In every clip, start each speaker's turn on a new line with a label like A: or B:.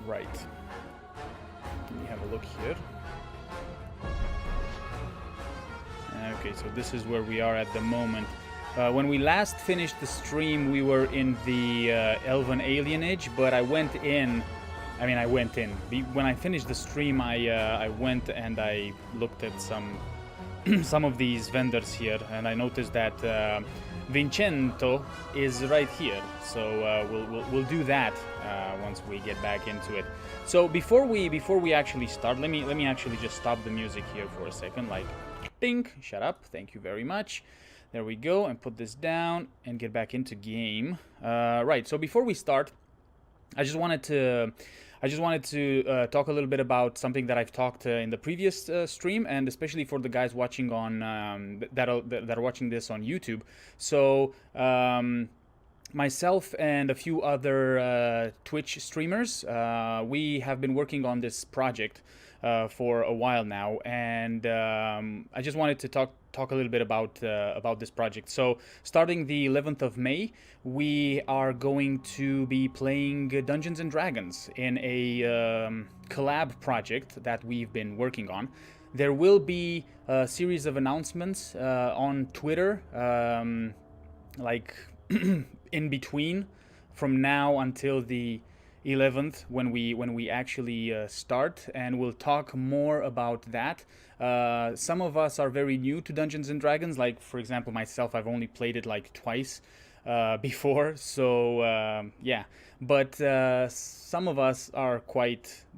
A: Right. Let me have a look here. Okay, so this is where we are at the moment. When we last finished the stream, we were in the Elven Alienage, but I went in. When I finished the stream, I went and I looked at some of these vendors here, and I noticed that Vincento is right here. So we'll do that once we get back into it. So before we actually start, let me actually just stop the music here for a second. Like, ding, shut up. Thank you very much. There we go, and put this down and get back into game. Right. So before we start, I just wanted to talk a little bit about something that I've talked in the previous stream, and especially for the guys watching on that are watching this on YouTube. So myself and a few other Twitch streamers, we have been working on this project for a while now, and I just wanted to talk a little bit about this project. So starting the 11th of May, we are going to be playing Dungeons and Dragons in a collab project that we've been working on. There will be a series of announcements on Twitter, like in between, from now until the 11th, when we actually start, and we'll talk more about that. Some of us are very new to Dungeons and Dragons, like for example myself. I've only played it like twice before, so yeah. But some of us are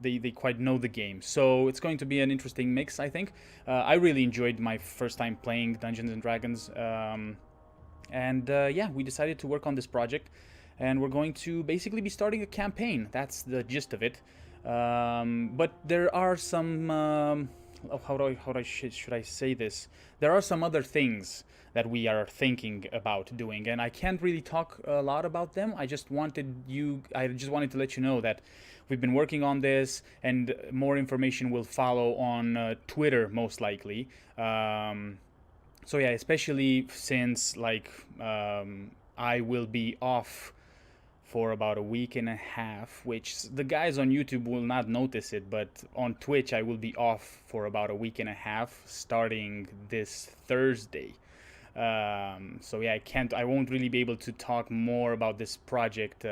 A: they quite know the game, so it's going to be an interesting mix, I think. I really enjoyed my first time playing Dungeons and Dragons, and yeah, we decided to work on this project. And we're going to basically be starting a campaign. That's the gist of it. But there are some... should I say this? There are some other things that we are thinking about doing, and I can't really talk a lot about them. I just wanted to let you know that we've been working on this, and more information will follow on Twitter, most likely. So yeah, especially since I will be off for about a week and a half, which the guys on YouTube will not notice it, but on Twitch I will be off for about a week and a half starting this Thursday. So yeah, I won't really be able to talk more about this project,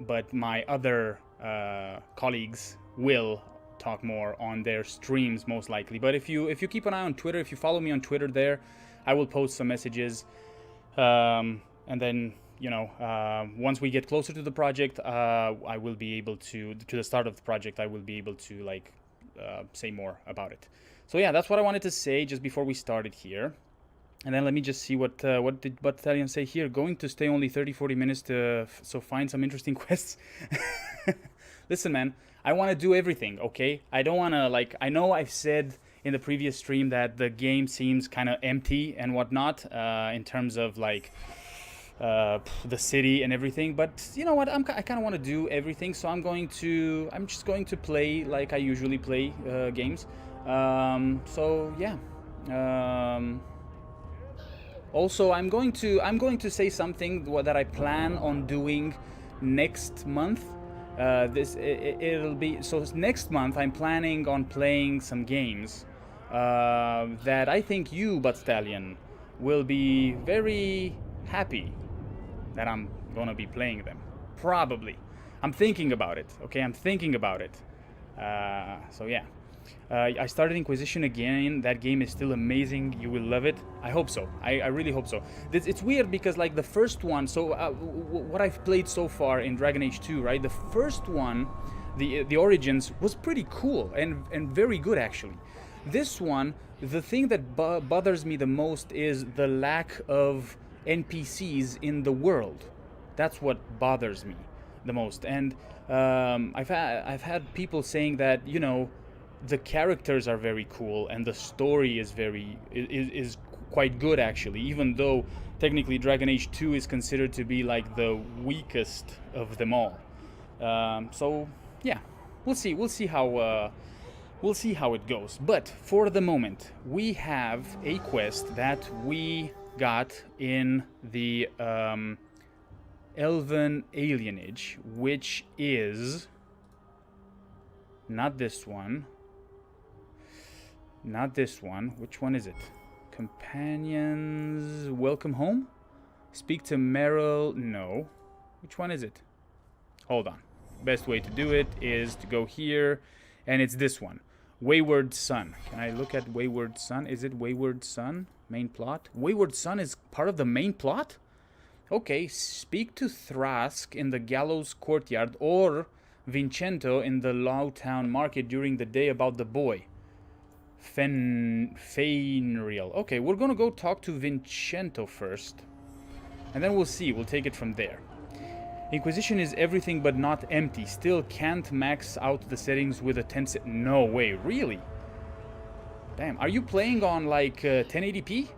A: but my other colleagues will talk more on their streams, most likely. But if you keep an eye on Twitter, if you follow me on Twitter there, I will post some messages, and then once we get closer to the project, I will be able to the start of the project, I will be able to say more about it. So yeah, that's what I wanted to say just before we started here. And then let me just see what did Battalion say here. Going to stay only 30-40 minutes so find some interesting quests. Listen, man, I want to do everything, okay? I don't want to, I know I've said in the previous stream that the game seems kind of empty and whatnot, in terms of the city and everything, but you know what, I kind of want to do everything, so I'm just going to play like I usually play games. So yeah. Also, I'm going to say something that I plan on doing next month. It'll be so next month. I'm planning on playing some games that I think you, Battalion, will be very happy that I'm gonna be playing them. Probably. I'm thinking about it. Okay, I'm thinking about it. So yeah. I started Inquisition again. That game is still amazing. You will love it. I hope so. I really hope so. It's weird because the first one, so what I've played so far in Dragon Age 2, right? The first one, the Origins, was pretty cool and very good actually. This one, the thing that bothers me the most is the lack of NPCs in the world. That's what bothers me the most. And I've had people saying that the characters are very cool and the story is quite good actually, even though technically Dragon Age 2 is considered to be the weakest of them all. So yeah, we'll see how it goes. But for the moment, we have a quest that we got in the elven alienage, which is not this one. Not this one. Which one is it? Companions. Welcome home? Speak to Meryl. No. Which one is it? Hold on. Best way to do it is to go here, and it's this one. Wayward Son. Can I look at Wayward Son? Is it Wayward Son? Main plot? Wayward Son is part of the main plot? Okay, speak to Thrask in the Gallows Courtyard or Vincento in the Lowtown Market during the day about the boy. Fainriel. Okay, we're gonna go talk to Vincento first. And then we'll see. We'll take it from there. Inquisition is everything but not empty. Still can't max out the settings with a 10... No way, really? Damn, are you playing on like 1080p?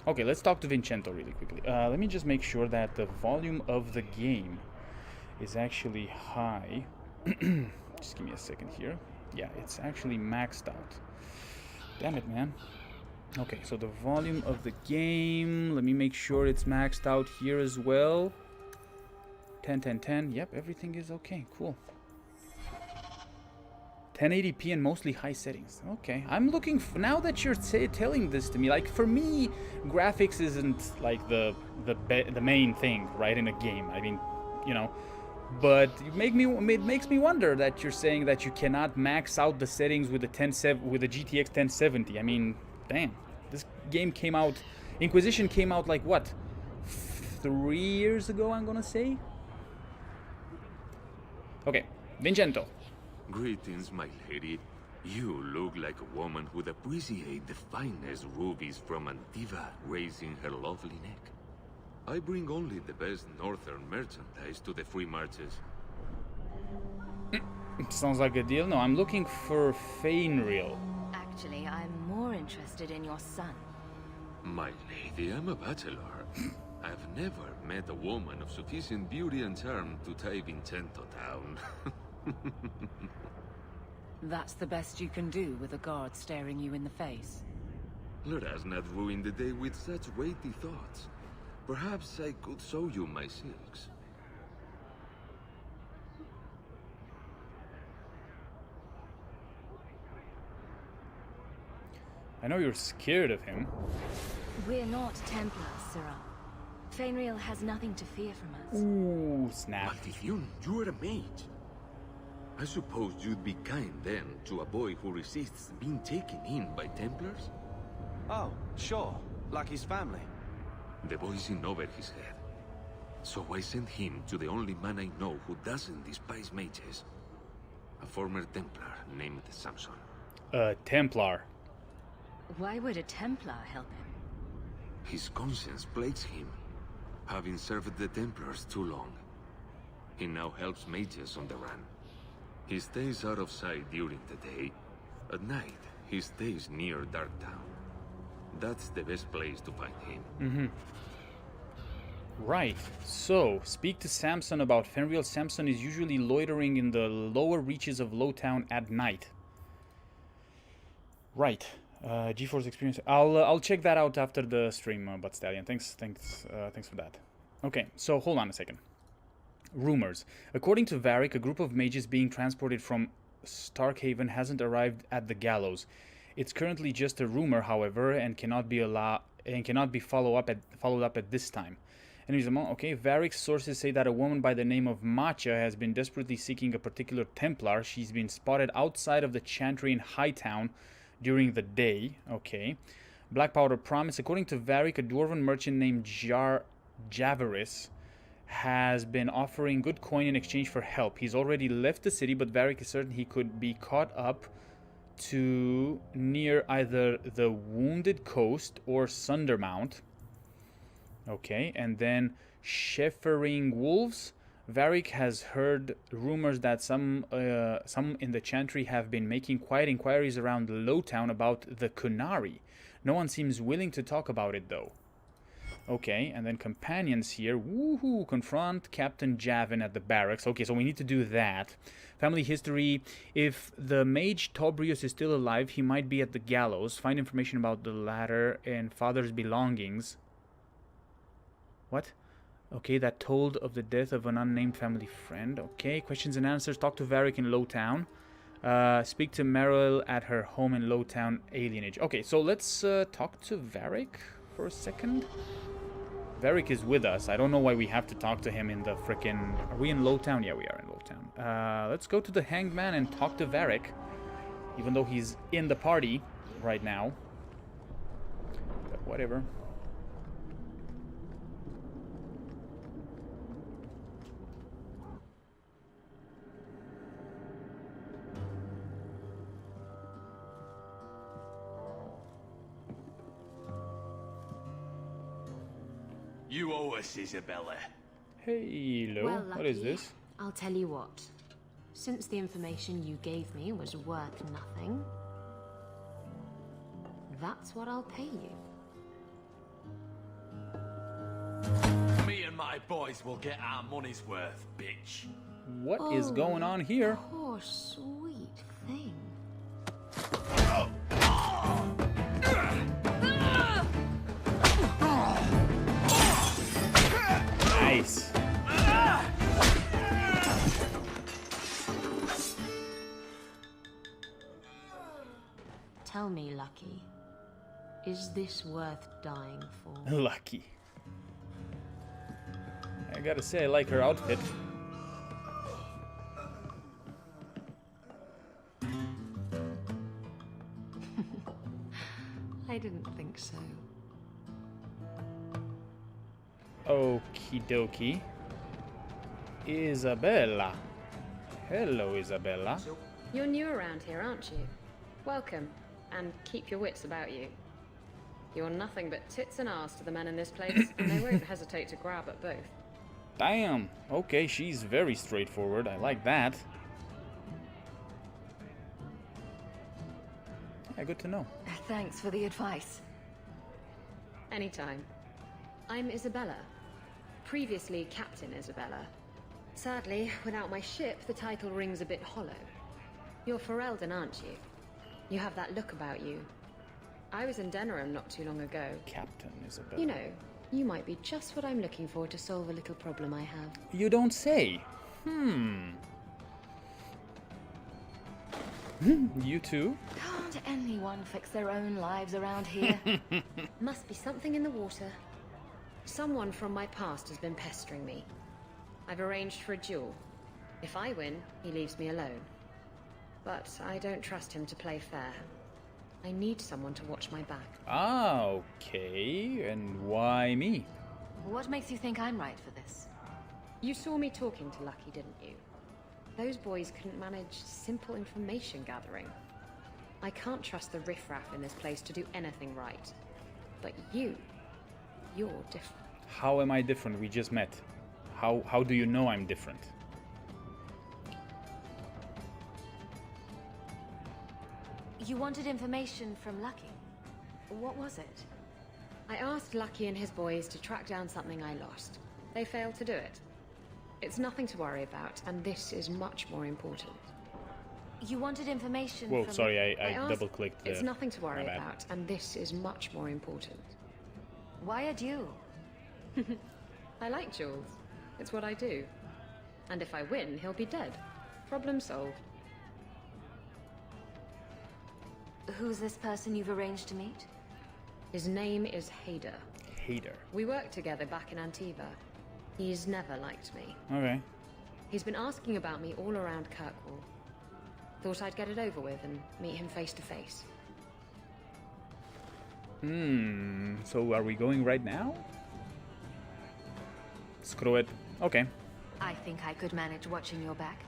A: Okay, let's talk to Vincento really quickly. Let me just make sure that the volume of the game is actually high. Just give me a second here. Yeah, it's actually maxed out. Damn it, man. Okay, so the volume of the game, let me make sure it's maxed out here as well. 10, 10, 10. Yep, everything is okay. Cool. 1080p and mostly high settings. Okay, I'm looking for, now that you're telling this to me, like for me, graphics isn't like the main thing, right, in a game. I mean, you know, but it makes me wonder that you're saying that you cannot max out the settings with the GTX 1070. I mean, damn. This game came out, Inquisition came out like what, 3 years ago, I'm gonna say? Okay, Vincento.
B: Greetings, my lady. You look like a woman who'd appreciate the finest rubies from Antiva raising her lovely neck. I bring only the best northern merchandise to the free marches.
A: Sounds like a deal. No, I'm looking for Fainriel.
C: Actually, I'm more interested in your son.
B: My lady, I'm a bachelor. I've never met a woman of sufficient beauty and charm to tie Vincento down.
C: That's the best you can do with a guard staring you in the face.
B: Let us not ruin the day with such weighty thoughts. Perhaps I could show you my silks.
A: I know you're scared of him.
C: We're not Templars, Sirrah. Fainriel has nothing to fear from us.
A: Ooh, snap.
B: Maldición, you are a mage. I suppose you'd be kind then to a boy who resists being taken in by Templars?
D: Oh, sure. Like his family.
B: The boy's in over his head. So I sent him to the only man I know who doesn't despise mages. A former Templar named Samson.
A: Templar.
C: Why would a Templar help him?
B: His conscience plagues him, having served the Templars too long. He now helps mages on the run. He stays out of sight during the day. At night, he stays near Darktown. That's the best place to find him.
A: Mm-hmm. Right. So, speak to Samson about Fenriel. Samson is usually loitering in the lower reaches of Lowtown at night. Right. GeForce Experience. I'll check that out after the stream, but Stallion. Thanks for that. Okay, so hold on a second. Rumors. According to Varric, a group of mages being transported from Starkhaven hasn't arrived at the gallows. It's currently just a rumor, however, and cannot be followed up at this time. And okay, Varric's sources say that a woman by the name of Matcha has been desperately seeking a particular Templar. She's been spotted outside of the Chantry in Hightown during the day. Okay. Black Powder Promise. According to Varric, a dwarven merchant named Javaris has been offering good coin in exchange for help. He's already left the city, but Varric is certain he could be caught up to near either the Wounded Coast or Sundermount. Okay, and then Sheffering Wolves. Varric has heard rumors that some in the Chantry have been making quiet inquiries around Lowtown about the Kunari. No one seems willing to talk about it, though. Okay, and then companions here. Woohoo! Confront Captain Javin at the barracks. Okay, so we need to do that. Family history. If the mage Tobrius is still alive, he might be at the gallows. Find information about the latter and father's belongings. What? Okay, that told of the death of an unnamed family friend. Okay, questions and answers. Talk to Varric in Lowtown. Speak to Meryl at her home in Lowtown Alienage. Okay, so let's talk to Varric for a second. Varric is with us. I don't know why we have to talk to him in the frickin'... Are we in Lowtown? Yeah, we are in Lowtown. Let's go to the Hanged Man and talk to Varric. Even though he's in the party right now. But whatever.
E: You owe us, Isabela.
A: Hello,
C: Well,
A: what is
C: Lucky,
A: this?
C: I'll tell you what. Since the information you gave me was worth nothing, that's what I'll pay you.
E: Me and my boys will get our money's worth, bitch.
A: What is going on here?
C: Poor sweet thing.
A: Nice.
C: Tell me, Lucky, is this worth dying for?
A: Lucky. I gotta say, I like her outfit.
C: I didn't think so.
A: Okie dokie. Isabela. Hello, Isabela.
F: You're new around here, aren't you? Welcome, and keep your wits about you. You're nothing but tits and arse to the men in this place, and they won't hesitate to grab at both.
A: Damn. Okay, she's very straightforward. I like that. Yeah, good to know.
C: Thanks for the advice.
F: Anytime. I'm Isabela. Previously Captain Isabela. Sadly, without my ship, the title rings a bit hollow. You're Ferelden, aren't you? You have that look about you. I was in Denerim not too long ago.
A: Captain Isabela.
F: You know, you might be just what I'm looking for to solve a little problem I have.
A: You don't say. You too?
C: Can't anyone fix their own lives around here?
F: Must be something in the water. Someone from my past has been pestering me. I've arranged for a duel. If I win, he leaves me alone. But I don't trust him to play fair. I need someone to watch my back.
A: Ah, okay. And why me?
C: What makes you think I'm right for this?
F: You saw me talking to Lucky, didn't you? Those boys couldn't manage simple information gathering. I can't trust the riffraff in this place to do anything right. But you're different.
A: How am I different? We just met. How do you know I'm different?
C: You wanted information from Lucky. What was it?
F: I asked Lucky and his boys to track down something I lost. They failed to do it. It's nothing to worry about, and this is much more important.
C: You wanted information
A: Whoa,
C: from...
A: sorry, I
F: asked-
A: double-clicked.
F: It's nothing to worry
A: my bad.
F: about, and this is much more important.
C: Why a duel?
F: I like duels. It's what I do. And if I win, he'll be dead. Problem solved.
C: Who's this person you've arranged to meet?
F: His name is Hader.
A: Hater.
F: We worked together back in Antiva. He's never liked me.
A: Okay.
F: He's been asking about me all around Kirkwall. Thought I'd get it over with and meet him face to face.
A: So are we going right now? Screw it. Okay.
C: I think I could manage watching your back.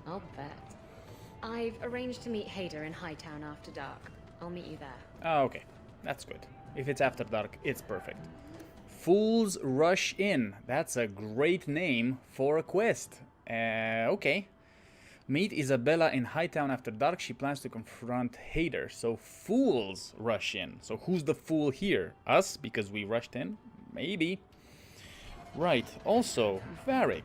F: I'll bet. I've arranged to meet Hader in Hightown after dark. I'll meet you there.
A: Oh, okay. That's good. If it's after dark, it's perfect. Fools Rush In. That's a great name for a quest. Okay. Meet Isabela in Hightown after dark. She plans to confront Hader. So fools rush in. So who's the fool here? Us? Because we rushed in? Maybe. Right. Also, Varric.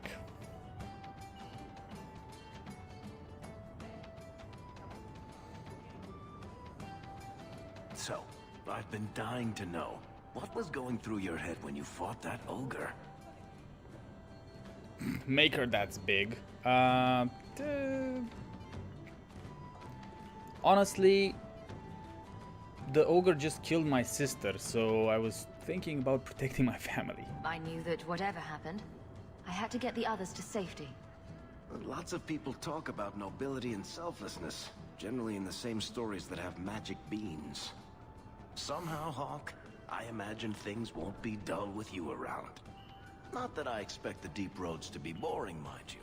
E: So, I've been dying to know.
G: What was going through your head when you fought that ogre?
A: Maker that's big. Honestly, the ogre just killed my sister, so I was thinking about protecting my family.
C: I knew that whatever happened, I had to get the others to safety.
G: Lots of people talk about nobility and selflessness, generally in the same stories that have magic beans. Somehow, Hawk, I imagine things won't be dull with you around. Not that I expect the deep roads to be boring, mind you.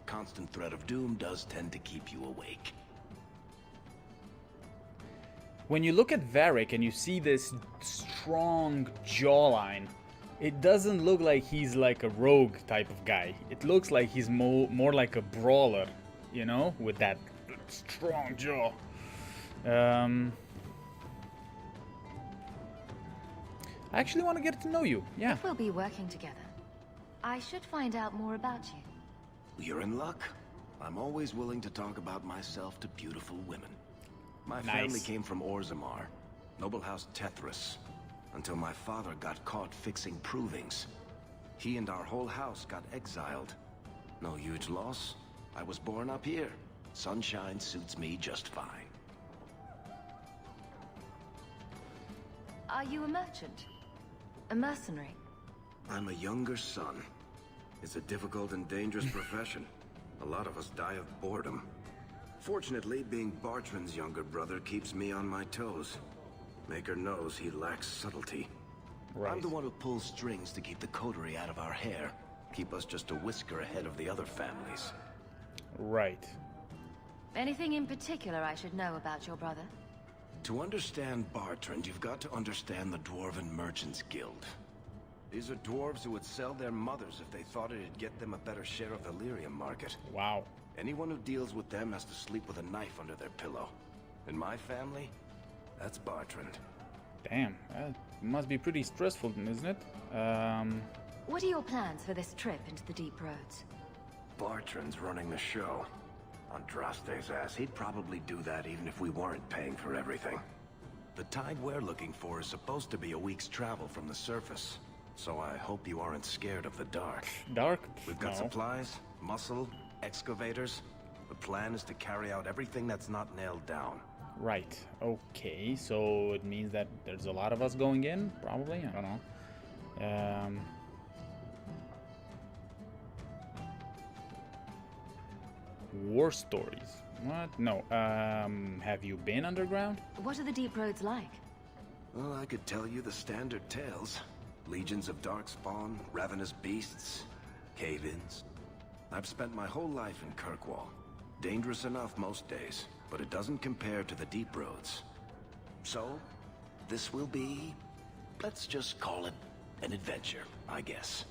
G: Constant threat of doom does tend to keep you awake.
A: When you look at Varric and you see this strong jawline, it doesn't look like he's like a rogue type of guy. It looks like he's more like a brawler, you know, with that strong jaw. I actually want to get to know you, yeah.
C: If we'll be working together, I should find out more about you.
G: You're in luck. I'm always willing to talk about myself to beautiful women. My
A: Nice.
G: family came from Orzammar, noble house Tethras, until my father got caught fixing provings. He and our whole house got exiled. No huge loss. I was born up here. Sunshine suits me just fine.
C: Are you a merchant? A mercenary?
G: I'm a younger son. It's a difficult and dangerous profession. A lot of us die of boredom. Fortunately, being Bartrand's younger brother keeps me on my toes. Maker knows he lacks subtlety.
A: Right.
G: I'm the one who pulls strings to keep the coterie out of our hair. Keep us just a whisker ahead of the other families.
A: Right.
C: Anything in particular I should know about your brother?
G: To understand Bartrand, you've got to understand the Dwarven Merchants Guild. These are dwarves who would sell their mothers if they thought it'd get them a better share of the lyrium market.
A: Wow.
G: Anyone who deals with them has to sleep with a knife under their pillow. In my family, that's Bartrand.
A: Damn, that must be pretty stressful, isn't it?
C: What are your plans for this trip into the deep roads?
G: Bartrand's running the show. Andraste's ass, he'd probably do that even if we weren't paying for everything. The tide we're looking for is supposed to be a week's travel from the surface. So I hope you aren't scared of the dark.
A: Dark?
G: We've got
A: No.
G: supplies, muscle, excavators. The plan is to carry out everything that's not nailed down.
A: Right. Okay, so it means that there's a lot of us going in? Probably? I don't know. War stories. What? No. Have you been underground?
C: What are the deep roads like?
G: Well, I could tell you the standard tales. Legions of darkspawn, ravenous beasts, cave-ins. I've spent my whole life in Kirkwall. Dangerous enough most days, but it doesn't compare to the deep roads. So, this will be, let's just call it an adventure, I guess.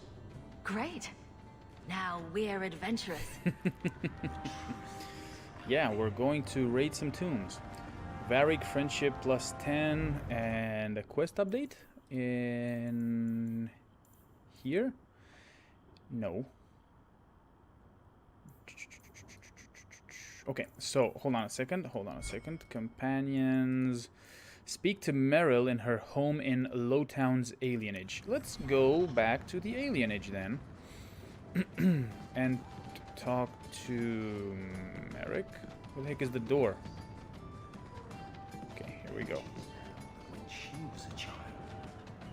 C: Great. Now we're adventurous.
A: Yeah, we're going to raid some tombs. Varric friendship plus 10 and a quest update in here? No. Okay, so hold on a second. Companions. Speak to Meryl in her home in Lowtown's alienage. Let's go back to the alienage then. And talk to Merrick. Where the heck is the door? Okay, here we go.
G: When she was a child,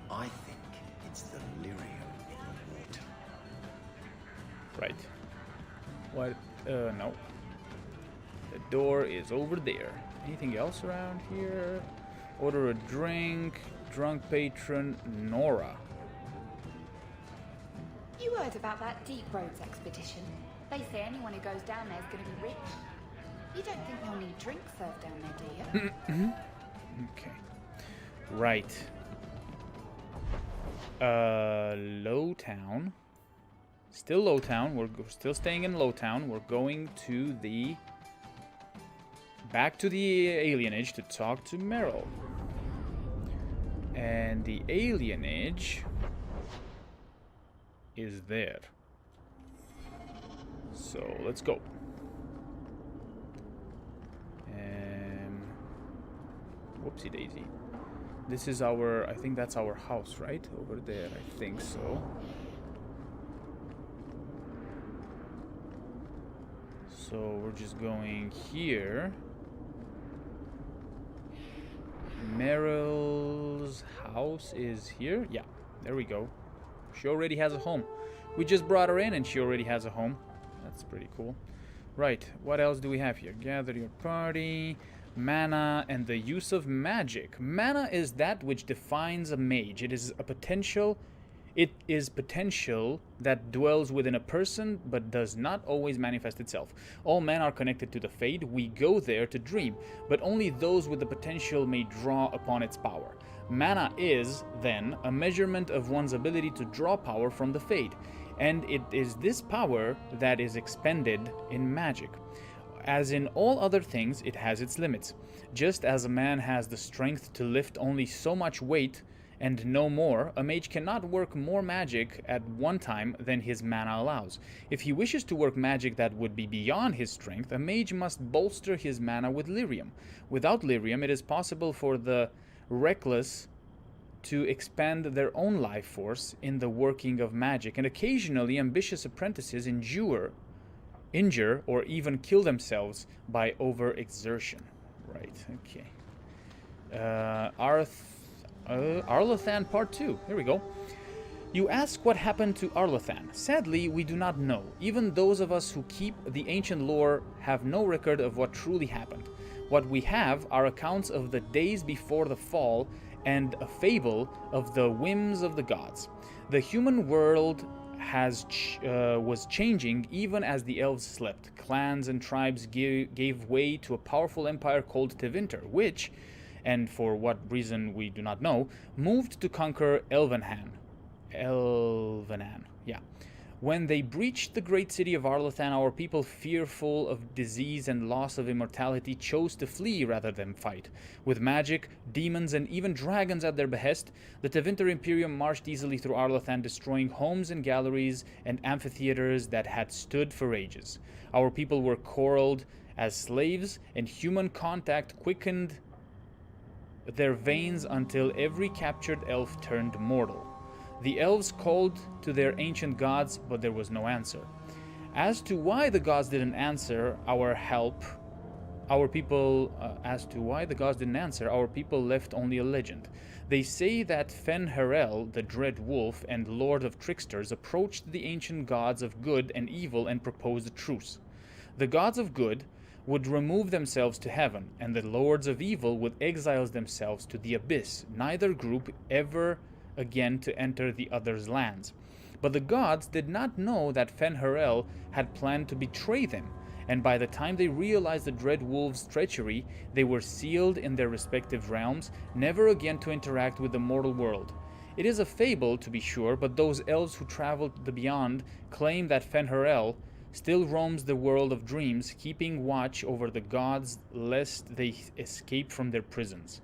G: I think it's the lyrium in the water.
A: Right. What? No. The door is over there. Anything else around here? Order a drink. Drunk patron Nora.
H: You heard about that Deep Roads expedition? They say anyone who goes down there is going to be rich. You don't think they'll need drinks served down there, do you?
A: Okay. Right. Lowtown. Still Lowtown. We're still staying in Lowtown. We're going to the... back to the alienage to talk to Meryl. And the alienage is there. So let's go. Whoopsie daisy. This is our, I think that's our house, right? Over there, I think so. So we're just going here. Meryl's house is here. Yeah, there we go. She already has a home. We just brought her in and she already has a home. That's pretty cool. Right, what else do we have here? Gather your party, mana, and the use of magic. Mana is that which defines a mage. It is potential that dwells within a person but does not always manifest itself. All men are connected to the Fade. We go there to dream, but only those with the potential may draw upon its power. Mana is, then, a measurement of one's ability to draw power from the Fade, and it is this power that is expended in magic. As in all other things, it has its limits. Just as a man has the strength to lift only so much weight and no more, a mage cannot work more magic at one time than his mana allows. If he wishes to work magic that would be beyond his strength, a mage must bolster his mana with lyrium. Without lyrium, it is possible for the reckless to expand their own life force in the working of magic, and occasionally ambitious apprentices injure or even kill themselves by overexertion. Right, okay. Arlathan Part 2. Here we go. You ask what happened to Arlathan. Sadly, we do not know. Even those of us who keep the ancient lore have no record of what truly happened. What we have are accounts of the days before the fall and a fable of the whims of the gods. The human world was changing even as the elves slept. Clans and tribes gave way to a powerful empire called Tevinter, which, and for what reason we do not know, moved to conquer Elvenhan. Yeah. When they breached the great city of Arlathan, our people, fearful of disease and loss of immortality, chose to flee rather than fight. With magic, demons, and even dragons at their behest, the Tevinter Imperium marched easily through Arlathan, destroying homes and galleries and amphitheaters that had stood for ages. Our people were corralled as slaves, and human contact quickened their veins until every captured elf turned mortal. The elves called to their ancient gods, but there was no answer. As to why the gods didn't answer our people left only a legend. They say that Fen-Harel, the dread wolf and lord of tricksters, approached the ancient gods of good and evil and proposed a truce. The gods of good would remove themselves to heaven, and the lords of evil would exile themselves to the abyss, neither group ever again to enter the other's lands. But the gods did not know that Fen-Harel had planned to betray them, and by the time they realized the dread wolf's treachery, they were sealed in their respective realms, never again to interact with the mortal world. It is a fable, to be sure, but those elves who traveled the beyond claim that Fen-Harel still roams the world of dreams, keeping watch over the gods lest they escape from their prisons.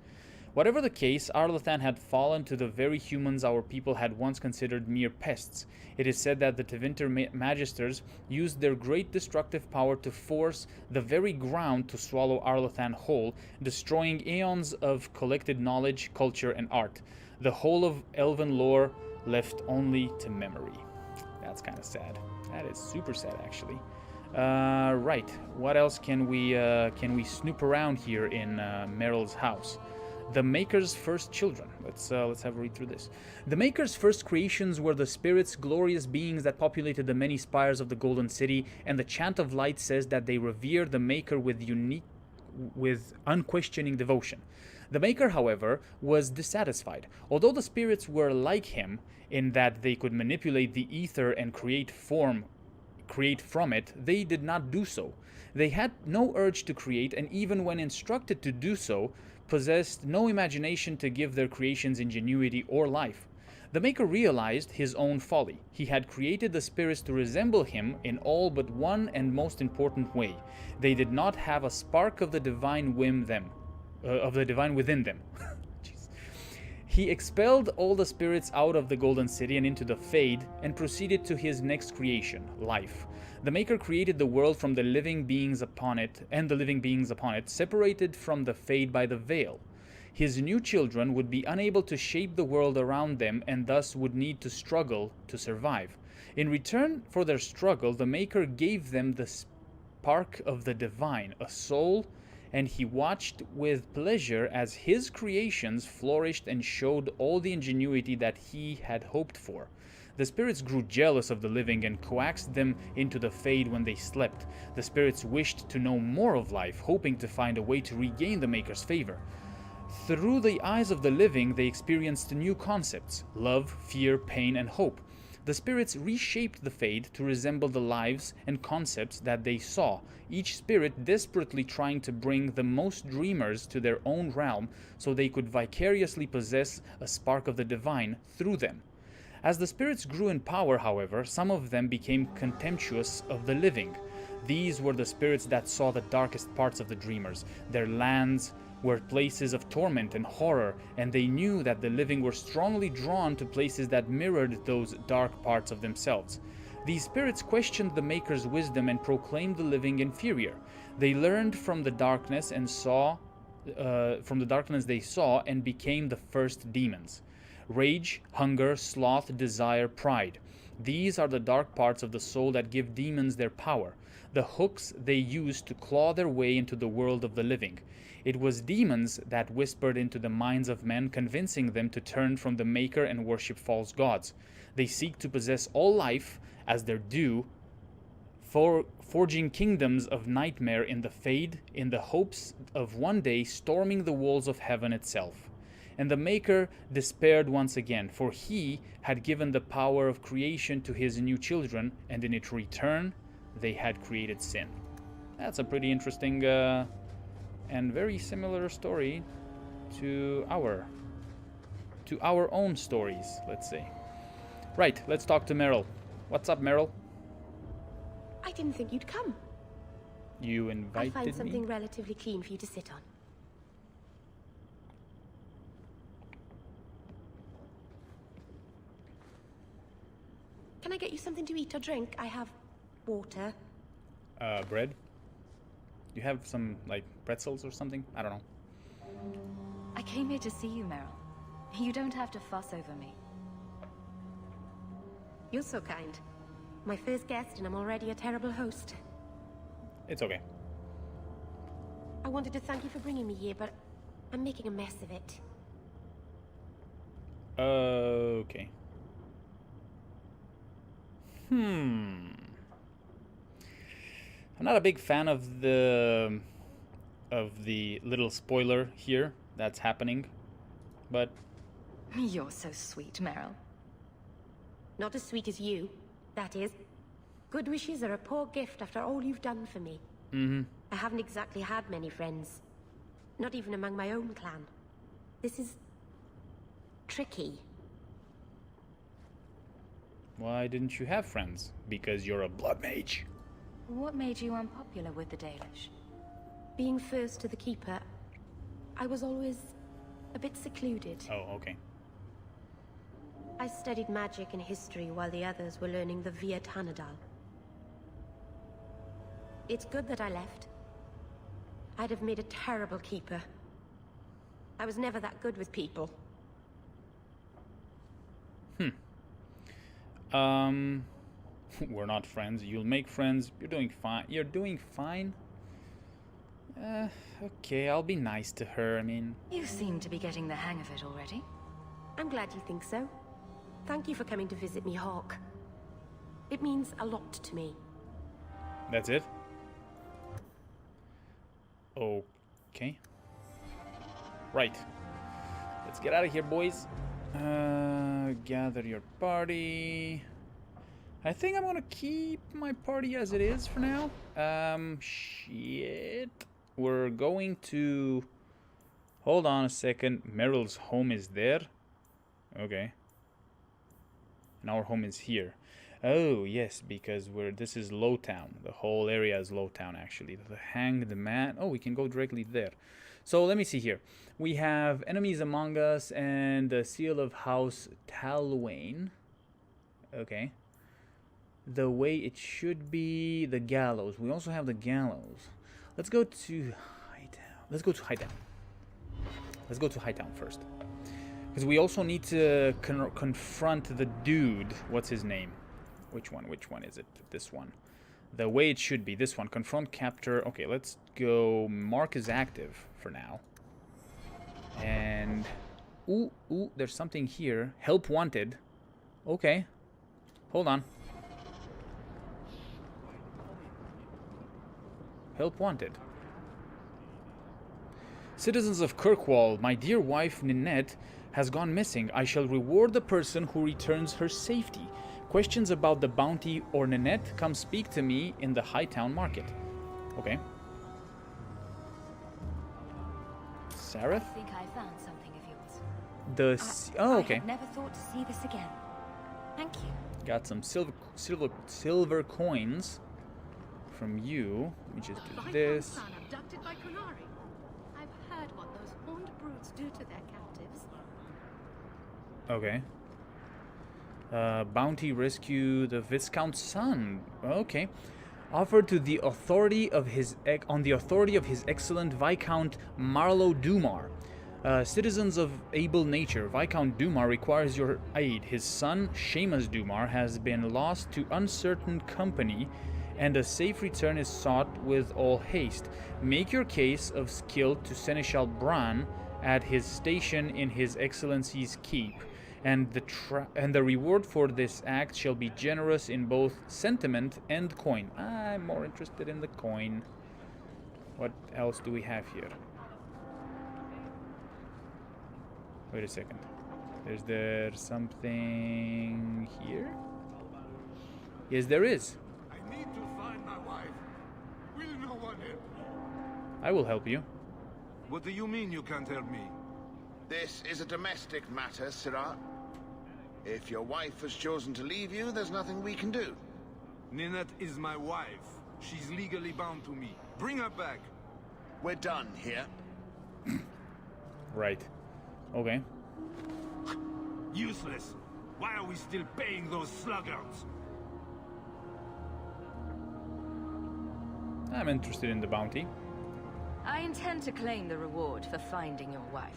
A: Whatever the case, Arlathan had fallen to the very humans our people had once considered mere pests. It is said that the Tevinter magisters used their great destructive power to force the very ground to swallow Arlathan whole, destroying aeons of collected knowledge, culture, and art. The whole of elven lore left only to memory. That's kind of sad. That is super sad, actually. Right. What else can we snoop around here in Meryl's house? The Maker's first children. Let's have a read through this. The Maker's first creations were the spirits, glorious beings that populated the many spires of the Golden City, and the Chant of Light says that they revere the Maker with unquestioning devotion. The Maker, however, was dissatisfied. Although the spirits were like him in that they could manipulate the ether and create from it, they did not do so. They had no urge to create, and even when instructed to do so, possessed no imagination to give their creations ingenuity or life. The Maker realized his own folly. He had created the spirits to resemble him in all but one and most important way. They did not have a spark of the divine within them. Jeez. He expelled all the spirits out of the Golden City and into the Fade, and proceeded to his next creation, life. The Maker created the world from the living beings upon it, separated from the Fade by the veil. His new children would be unable to shape the world around them and thus would need to struggle to survive. In return for their struggle, the Maker gave them the spark of the divine, a soul, and he watched with pleasure as his creations flourished and showed all the ingenuity that he had hoped for. The spirits grew jealous of the living and coaxed them into the Fade when they slept. The spirits wished to know more of life, hoping to find a way to regain the Maker's favor. Through the eyes of the living, they experienced new concepts: love, fear, pain, and hope. The spirits reshaped the Fade to resemble the lives and concepts that they saw, each spirit desperately trying to bring the most dreamers to their own realm so they could vicariously possess a spark of the divine through them. As the spirits grew in power, however, some of them became contemptuous of the living. These were the spirits that saw the darkest parts of the dreamers. Their lands were places of torment and horror, and they knew that the living were strongly drawn to places that mirrored those dark parts of themselves. These spirits questioned the Maker's wisdom and proclaimed the living inferior. They learned from the darkness and they saw and became the first demons. Rage, hunger, sloth, desire, pride. These are the dark parts of the soul that give demons their power, the hooks they use to claw their way into the world of the living. It was demons that whispered into the minds of men, convincing them to turn from the Maker and worship false gods. They seek to possess all life as their due, forging kingdoms of nightmare in the Fade, in the hopes of one day storming the walls of heaven itself. And the Maker despaired once again, for he had given the power of creation to his new children, and in its return, they had created sin. That's a pretty interesting and very similar story to our own stories, let's say. Right, let's talk to Meryl. What's up, Meryl?
I: I didn't think you'd come.
A: You invited me?
I: I find something relatively clean for you to sit on. Can I get you something to eat or drink? I have water.
A: Bread? You have some, like, pretzels or something? I don't know.
C: I came here to see you, Meryl. You don't have to fuss over me.
I: You're so kind. My first guest, and I'm already a terrible host.
A: It's okay.
I: I wanted to thank you for bringing me here, but I'm making a mess of it.
A: Okay. I'm not a big fan of the little spoiler here that's happening, but
C: You're so sweet, Meryl.
I: Not as sweet as you, that is. Good wishes are a poor gift after all you've done for me. I haven't exactly had many friends. Not even among my own clan. This is tricky.
A: why didn't you have friends? Because you're a blood mage.
C: What made you unpopular with the Dalish?
I: Being first to the Keeper, I was always a bit secluded.
A: Oh, okay.
I: I studied magic and history while the others were learning the Via Tanadal. It's good that I left. I'd have made a terrible Keeper. I was never that good with people.
A: We're not friends. You'll make friends. You're doing fine. You're doing fine? Okay, I'll be nice to her, I mean...
C: You seem to be getting the hang of it already.
I: I'm glad you think so. Thank you for coming to visit me, Hawk. It means a lot to me.
A: That's it? Okay. Right. Let's get out of here, boys. Gather your party. I think I'm gonna keep my party as it is for now. Shit. We're going to... Hold on a second. Meryl's home is there. Okay. And our home is here. Oh, yes, because this is Lowtown. The whole area is Lowtown, actually. The Hanged Man. Oh, we can go directly there. So let me see here. We have enemies among us and the seal of House Talwain. Okay. The way it should be, the gallows. We also have the gallows. Let's go to Hideout. Let's go to Hightown first. Because we also need to confront the dude. What's his name? Which one? Which one is it? This one. The way it should be. This one. Confront, capture. Okay, let's go. Mark is active for now. And... Ooh, there's something here. Help wanted. Okay. Hold on. Help wanted. Citizens of Kirkwall, my dear wife Ninette has gone missing. I shall reward the person who returns her safety. Questions about the bounty or Ninette, come speak to me in the Hightown Market. Okay. Sareth?
C: I think I found something of yours.
A: Oh, okay.
C: I had never thought to see this again. Thank you.
A: Got some silver coins from you. Let me just do this.
I: Abducted by Kunari. I've heard what those horned brutes do to their captives.
A: Okay. Bounty rescue the Viscount's son. Okay. Offered to the authority of his excellent Viscount Marlowe Dumar. Citizens of able nature, Viscount Dumar requires your aid. His son, Seamus Dumar, has been lost to uncertain company, and a safe return is sought with all haste. Make your case of skill to Seneschal Bran at his station in His Excellency's keep, and the reward for this act shall be generous in both sentiment and coin. I'm more interested in the coin. What else do we have here? Wait a second. Is there something here? Yes, there is.
E: I need to find my wife. Will no one help me?
A: I will help you.
E: What do you mean you can't help me?
J: This is a domestic matter, Sirrah. If your wife has chosen to leave you, there's nothing we can do.
E: Ninette is my wife. She's legally bound to me. Bring her back.
J: We're done here.
A: Right. Okay.
E: Useless. Why are we still paying those sluggards?
A: I'm interested in the bounty.
C: I intend to claim the reward for finding your wife.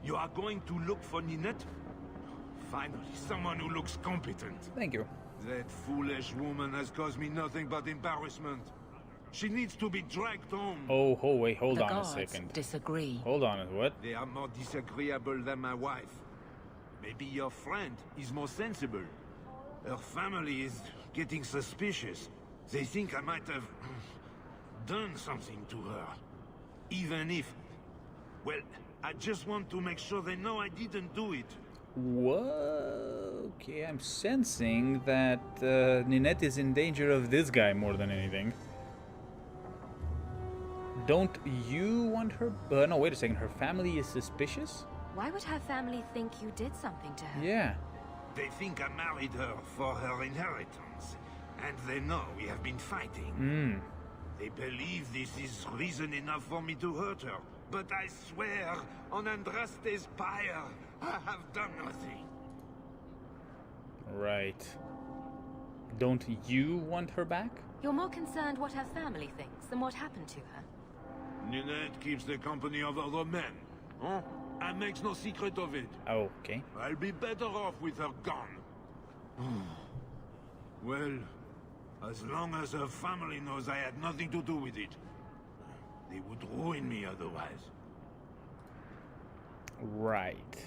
E: You are going to look for Ninette? Finally, someone who looks competent.
A: Thank you.
E: That foolish woman has caused me nothing but embarrassment. She needs to be dragged home.
A: Oh, wait, hold
C: The
A: on a
C: guards
A: second.
C: disagree.
A: Hold on, what?
E: They are more disagreeable than my wife. Maybe your friend is more sensible. Her family is getting suspicious. They think I might have done something to her. Even if... Well, I just want to make sure they know I didn't do it.
A: Whoa, okay, I'm sensing that Ninette is in danger of this guy more than anything. Don't you want her? No, wait a second. Her family is suspicious?
C: Why would her family think you did something to her?
A: Yeah.
E: They think I married her for her inheritance. And they know we have been fighting. They believe this is reason enough for me to hurt her. But I swear, on Andraste's pyre, I have done nothing.
A: Right. Don't you want her back?
C: You're more concerned what her family thinks than what happened to her.
E: Ninette keeps the company of other men. Huh? And makes no secret of it.
A: Okay.
E: I'll be better off with her gone. Well, as long as her family knows I had nothing to do with it, they would ruin me otherwise.
A: Right.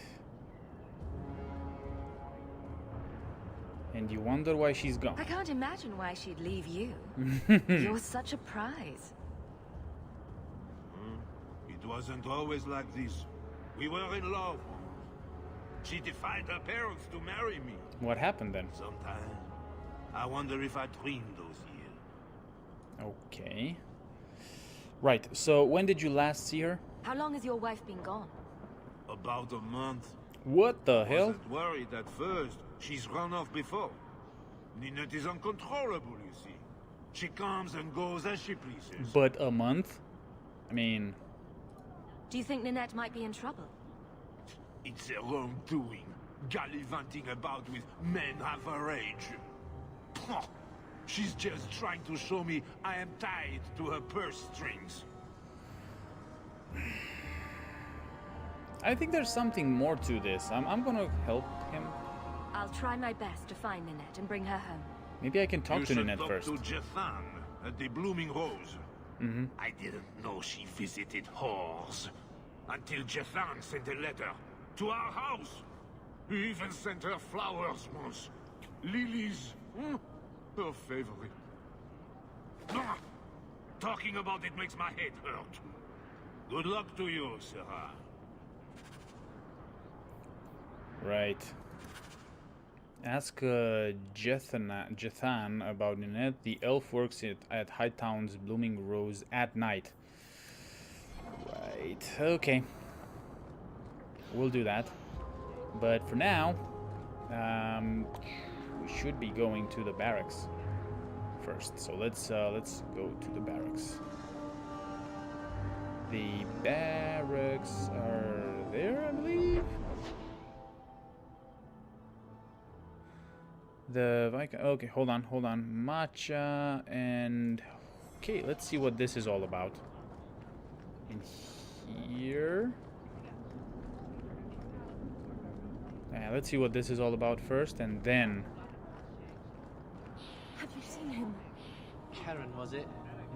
A: And you wonder why she's gone.
C: I can't imagine why she'd leave you. You're such a prize.
E: It wasn't always like this. We were in love. She defied her parents to marry me.
A: What happened then?
E: Sometimes I wonder if I dreamed those years.
A: Okay. Right, so when did you last see her?
C: How long has your wife been gone?
E: About a month.
A: What the hell?
E: Wasn't worried at first. She's run off before. Ninette is uncontrollable, you see. She comes and goes as she pleases.
A: But a month? I mean...
C: Do you think Ninette might be in trouble?
E: It's her own doing. Gallivanting about with men half her age. Pah! She's just trying to show me I am tied to her purse strings.
A: I think there's something more to this. I'm gonna help him.
C: I'll try my best to find Ninette and bring her home.
A: Maybe I can talk to Ninette first.
E: You should talk to Jethan at the Blooming Rose. I didn't know she visited whores. Until Jethan sent a letter to our house. He even sent her flowers once. Lilies. Her favorite. Ah, talking about it makes my head hurt. Good luck to you, Sarah.
A: Right. Ask Jethan about Ninette. The elf works at Hightown's Blooming Rose at night. Right. Okay. We'll do that. But for now, we should be going to the barracks first. So let's go to the barracks. The barracks are there, I believe. The Viking. Okay, hold on. Matcha and. Okay, let's see what this is all about. In here. Let's see what this is all about first, and then.
I: Have you seen him?
K: Karen, was it?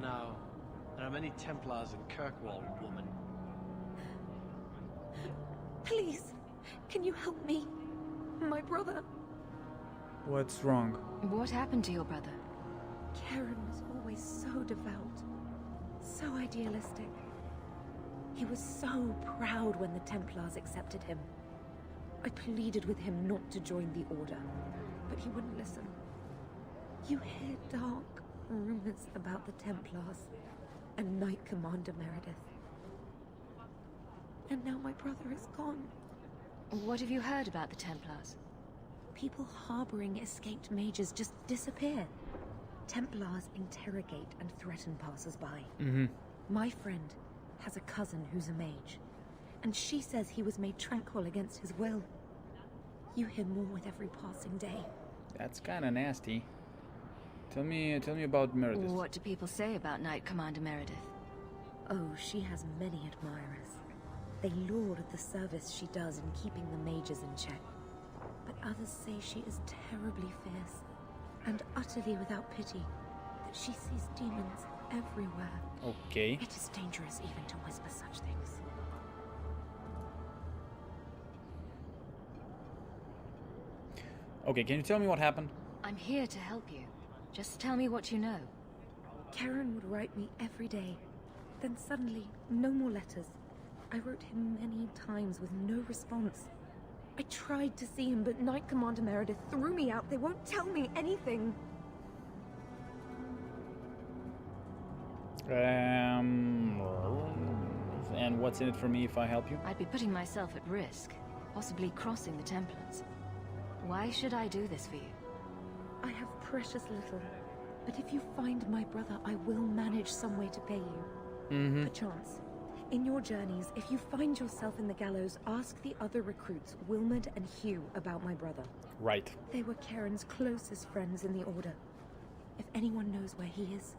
K: No. There are many Templars in Kirkwall, woman.
I: Please, can you help me? My brother.
A: What's wrong?
C: What happened to your brother?
I: Karen was always so devout, so idealistic. He was so proud when the Templars accepted him. I pleaded with him not to join the Order, but he wouldn't listen. You hear dark rumors about the Templars and Knight Commander Meredith. And now my brother is gone.
C: What have you heard about the Templars?
I: People harboring escaped mages just disappear. Templars interrogate and threaten passers-by. My friend has a cousin who's a mage, and she says he was made tranquil against his will. You hear more with every passing day.
A: That's kind of nasty. Tell me about Meredith.
C: What do people say about Knight Commander Meredith?
I: Oh, she has many admirers. They laud the service she does in keeping the mages in check. But others say she is terribly fierce and utterly without pity, that she sees demons everywhere.
A: Okay.
I: It is dangerous even to whisper such things.
A: Okay, can you tell me what happened?
C: I'm here to help you. Just tell me what you know.
I: Karen would write me every day. Then suddenly, no more letters. I wrote him many times with no response. I tried to see him, but Knight Commander Meredith threw me out. They won't tell me anything.
A: And what's in it for me if I help you?
C: I'd be putting myself at risk, possibly crossing the Templars. Why should I do this for you?
I: I have precious little, but if you find my brother, I will manage some way to pay you. Perchance. In your journeys, if you find yourself in the gallows, ask the other recruits, Wilmerd and Hugh, about my brother.
A: Right.
I: They were Karen's closest friends in the Order. If anyone knows where he is,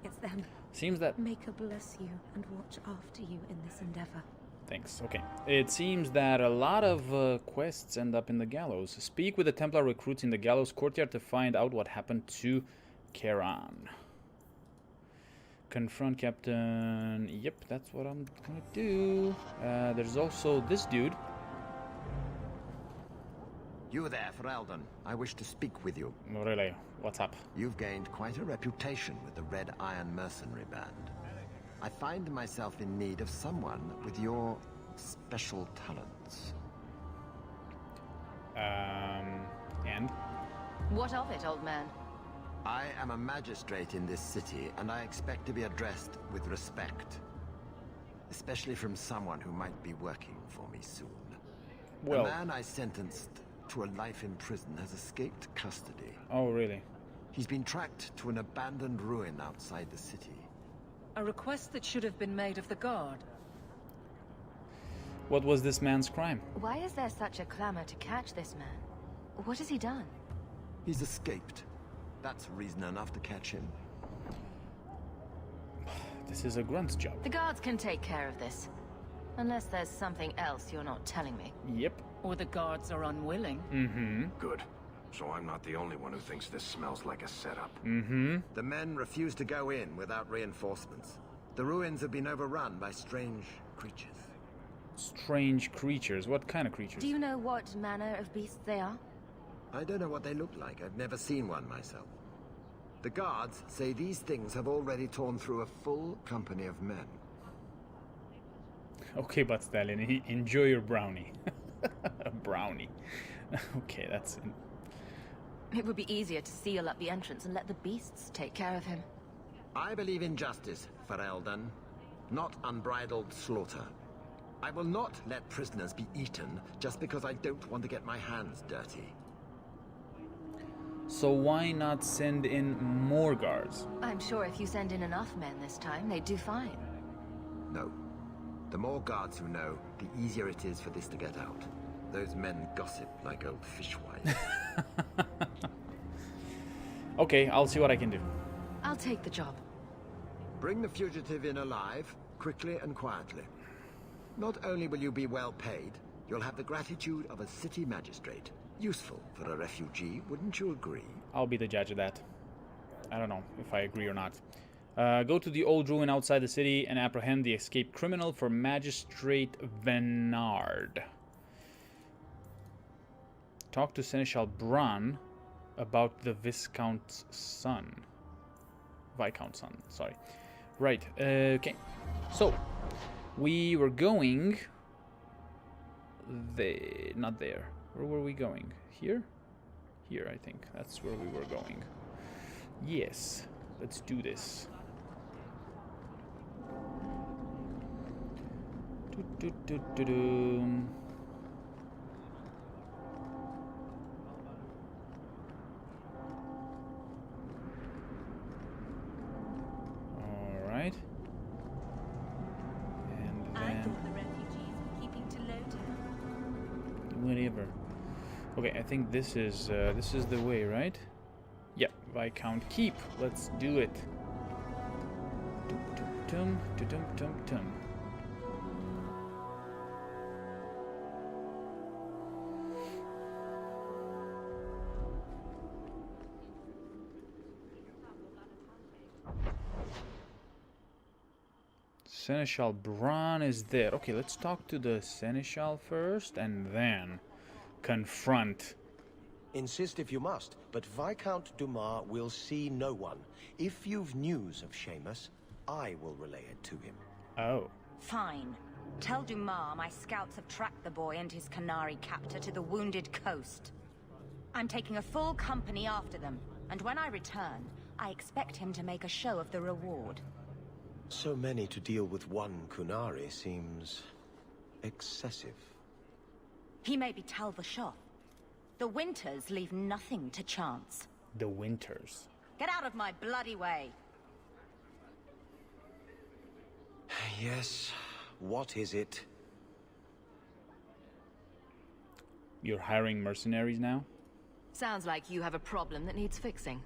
I: it's them.
A: Seems that...
I: May God bless you and watch after you in this endeavor.
A: Thanks. Okay. It seems that a lot of quests end up in the gallows. Speak with the Templar recruits in the gallows courtyard to find out what happened to Karen. Confront Captain... Yep, that's what I'm gonna do. There's also this dude.
L: You there, Ferelden. I wish to speak with you.
A: Really? What's up?
L: You've gained quite a reputation with the Red Iron Mercenary Band. I find myself in need of someone with your special talents.
A: And?
C: What of it, old man?
L: I am a magistrate in this city, and I expect to be addressed with respect. Especially from someone who might be working for me soon.
A: Well...
L: The man I sentenced to a life in prison has escaped custody.
A: Oh, really?
L: He's been tracked to an abandoned ruin outside the city.
M: A request that should have been made of the guard.
A: What was this man's crime?
C: Why is there such a clamor to catch this man? What has he done?
L: He's escaped. That's reason enough to catch him.
A: This is a grunt's job.
C: The guards can take care of this. Unless there's something else you're not telling me.
A: Yep.
M: Or the guards are unwilling.
A: Mm-hmm.
G: Good. So I'm not the only one who thinks this smells like a setup.
A: Mm-hmm.
L: The men refuse to go in without reinforcements. The ruins have been overrun by strange creatures.
A: Strange creatures? What kind of creatures?
C: Do you know what manner of beasts they are?
L: I don't know what they look like. I've never seen one myself. The guards say these things have already torn through a full company of men.
A: Okay, but Stalin, enjoy your brownie. A brownie. Okay, that's...
C: It would be easier to seal up the entrance and let the beasts take care of him.
L: I believe in justice, Ferelden, not unbridled slaughter. I will not let prisoners be eaten just because I don't want to get my hands dirty.
A: So why not send in more guards?
C: I'm sure if you send in enough men this time, they'd do fine.
L: No. The more guards who know, the easier it is for this to get out. Those men gossip like old fishwives.
A: Okay, I'll see what I can do.
C: I'll take the job.
L: Bring the fugitive in alive, quickly and quietly. Not only will you be well paid, you'll have the gratitude of a city magistrate. Useful for a refugee, wouldn't you agree?
A: I'll be the judge of that. I don't know if I agree or not. Go to the old ruin outside the city and apprehend the escaped criminal for Magistrate Venard. Talk to Seneschal Bran about the Viscount's son. Viscount's son, sorry. Right, okay. So, we were going... Not there. Where were we going? Here? Here, I think. That's where we were going. Yes. Let's do this. Alright. And then...
H: I thought the refugees were keeping to Lodin.
A: Whatever. Okay, I think this is the way, right? Yep, Viscount Keep. Let's do it. Tum tum tum tum tum. Seneschal Bran is there. Okay, let's talk to the Seneschal first and then confront.
N: Insist if you must, but Viscount Dumas will see no one. If you've news of Seamus, I will relay it to him.
A: Oh.
O: Fine. Tell Dumas my scouts have tracked the boy and his Canary captor to the Wounded Coast. I'm taking a full company after them, and when I return, I expect him to make a show of the reward.
N: So many to deal with one Kunari seems... excessive.
O: He may be Tal Vashoth. The Winters leave nothing to chance.
A: The Winters.
O: Get out of my bloody way!
N: Yes, what is it?
A: You're hiring mercenaries now?
C: Sounds like you have a problem that needs fixing.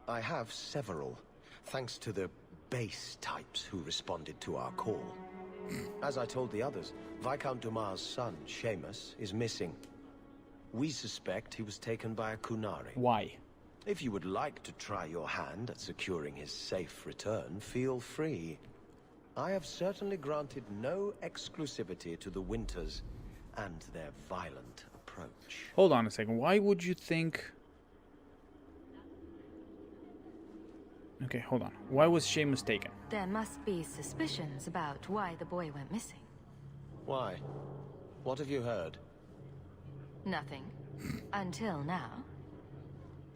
N: I have several, thanks to the base types who responded to our call. As I told the others, Viscount Dumas' son, Seamus, is missing. We suspect he was taken by a Kunari.
A: Why?
N: If you would like to try your hand at securing his safe return, feel free. I have certainly granted no exclusivity to the Winters and their violent approach.
A: Hold on a second. Why would you think... Okay, hold on. Why was Seamus taken?
C: There must be suspicions about why the boy went missing.
N: Why? What have you heard?
C: Nothing. Until now.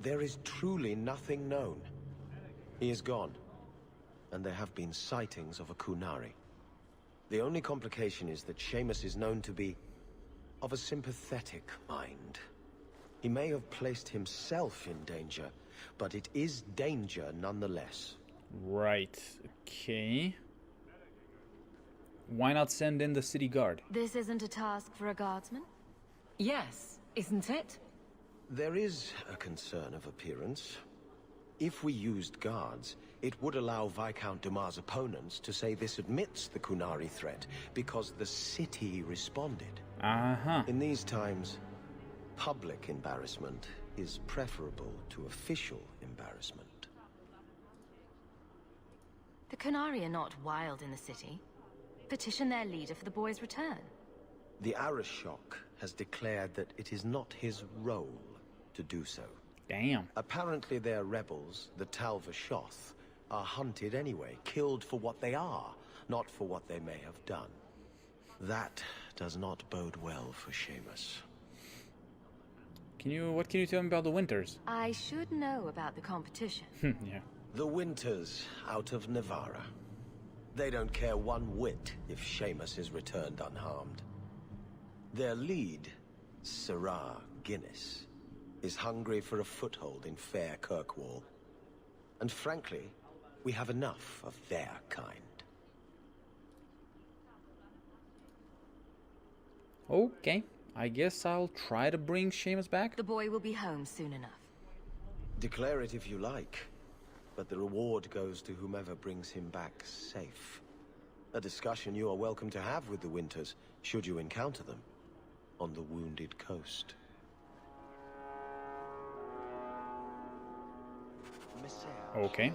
N: There is truly nothing known. He is gone. And there have been sightings of a Kunari. The only complication is that Seamus is known to be of a sympathetic mind. He may have placed himself in danger, but it is danger nonetheless.
A: Right. Okay. Why not send in the city guard?
C: This isn't a task for a guardsman?
M: Yes, isn't it?
N: There is a concern of appearance. If we used guards, it would allow Viscount Dumas' opponents to say this admits the Qunari threat, because the city responded.
A: Uh-huh.
N: In these times, public embarrassment is preferable to official embarrassment.
C: The Qunari are not wild in the city. Petition their leader for the boy's return.
N: The Arishok has declared that it is not his role to do so.
A: Damn.
N: Apparently their rebels, the Tal-Vashoth, are hunted anyway, killed for what they are, not for what they may have done. That does not bode well for Seamus.
A: What can you tell me about the Winters?
C: I should know about the competition.
A: Yeah.
N: The Winters out of Navarra. They don't care one whit if Seamus is returned unharmed. Their lead, Sirrah Guinness, is hungry for a foothold in fair Kirkwall. And frankly, we have enough of their kind.
A: Okay. I guess I'll try to bring Seamus back.
C: The boy will be home soon enough.
N: Declare it if you like, but the reward goes to whomever brings him back safe. A discussion you are welcome to have with the Winters, should you encounter them, on the Wounded Coast.
A: Okay.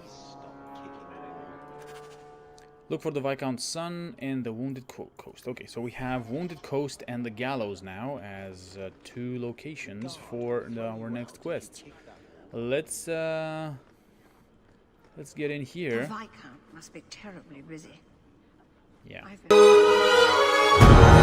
A: Look for the Viscount's son in the Wounded Coast. Okay, so we have Wounded Coast and the Gallows now as two locations for our next quest. Let's get in here.
P: The Viscount must be terribly busy.
A: Yeah.
P: I've been...